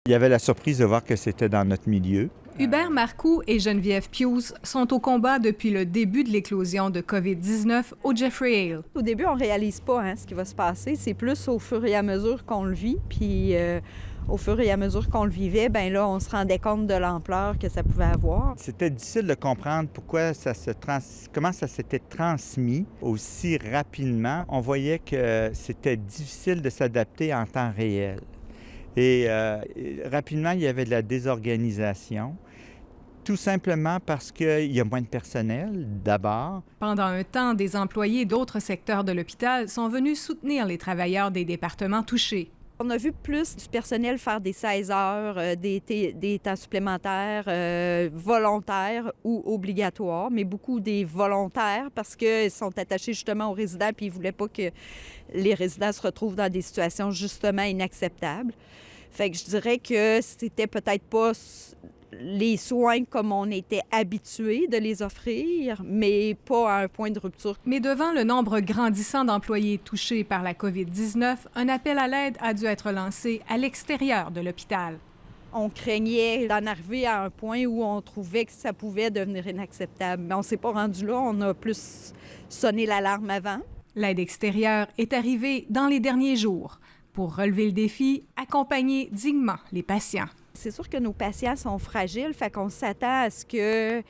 Il y avait la surprise de voir que c'était dans notre milieu. Hubert Marcoux et Geneviève Pius sont au combat depuis le début de l'éclosion de COVID-19 au Jeffrey Hale. Au début, on ne réalise pas ce qui va se passer. C'est plus au fur et à mesure qu'on le vit. Puis au fur et à mesure qu'on le vivait, bien là, on se rendait compte de l'ampleur que ça pouvait avoir. C'était difficile de comprendre comment ça s'était transmis aussi rapidement. On voyait que c'était difficile de s'adapter en temps réel. Et rapidement, il y avait de la désorganisation, tout simplement parce qu'il y a moins de personnel, d'abord. Pendant un temps, des employés d'autres secteurs de l'hôpital sont venus soutenir les travailleurs des départements touchés. On a vu plus du personnel faire des 16 heures, des temps supplémentaires volontaires ou obligatoires, mais beaucoup des volontaires parce qu'ils sont attachés justement aux résidents puis ils ne voulaient pas que les résidents se retrouvent dans des situations justement inacceptables. Fait que je dirais que c'était peut-être pas les soins comme on était habitué de les offrir, mais pas à un point de rupture. Mais devant le nombre grandissant d'employés touchés par la COVID-19, un appel à l'aide a dû être lancé à l'extérieur de l'hôpital. On craignait d'en arriver à un point où on trouvait que ça pouvait devenir inacceptable. Mais on ne s'est pas rendu là, on a plus sonné l'alarme avant. L'aide extérieure est arrivée dans les derniers jours pour relever le défi, accompagner dignement les patients. C'est sûr que nos patients sont fragiles, fait qu'on s'attend à ce qu'il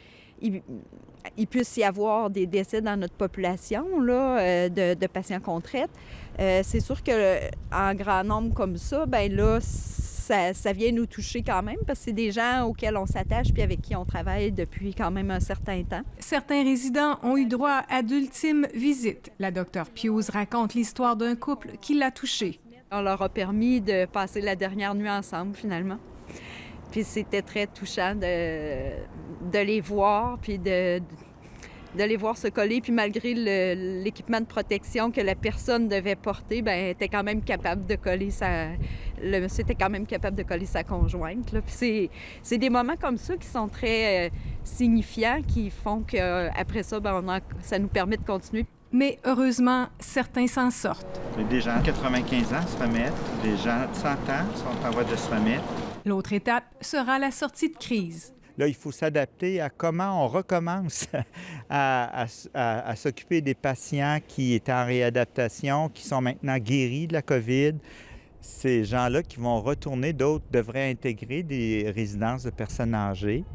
puisse y avoir des décès dans notre population là, de patients qu'on traite. C'est sûr qu'en grand nombre comme ça, bien là, ça vient nous toucher quand même parce que c'est des gens auxquels on s'attache puis avec qui on travaille depuis quand même un certain temps. Certains résidents ont eu droit à d'ultimes visites. La docteure Pius raconte l'histoire d'un couple qui l'a touché. On leur a permis de passer la dernière nuit ensemble, finalement. Puis c'était très touchant de les voir, puis de les voir se coller. Puis malgré l'équipement de protection que la personne devait porter, bien, était quand même capable de coller le monsieur était quand même capable de coller sa conjointe. Là. Puis c'est des moments comme ça qui sont très signifiants, qui font qu'après ça, bien, ça nous permet de continuer. Mais heureusement, certains s'en sortent. Des gens de 95 ans se remettent, des gens de 100 ans sont en voie de se remettre. L'autre étape sera la sortie de crise. Là, il faut s'adapter à comment on recommence à s'occuper des patients qui étaient en réadaptation, qui sont maintenant guéris de la COVID. Ces gens-là qui vont retourner, d'autres devraient intégrer des résidences de personnes âgées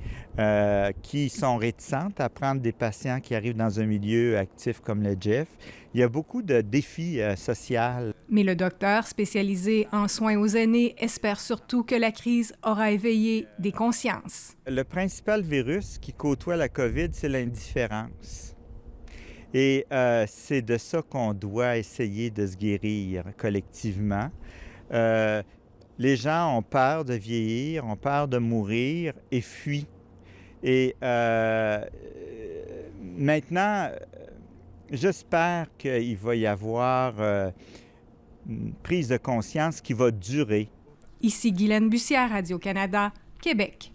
qui sont réticentes à prendre des patients qui arrivent dans un milieu actif comme le Jeff. Il y a beaucoup de défis sociaux. Mais le docteur spécialisé en soins aux aînés espère surtout que la crise aura éveillé des consciences. Le principal virus qui côtoie la COVID, c'est l'indifférence. Et c'est de ça qu'on doit essayer de se guérir collectivement. Les gens ont peur de vieillir, ont peur de mourir et fuient. Et maintenant, j'espère qu'il va y avoir une prise de conscience qui va durer. Ici Guylaine Bussière, Radio-Canada, Québec.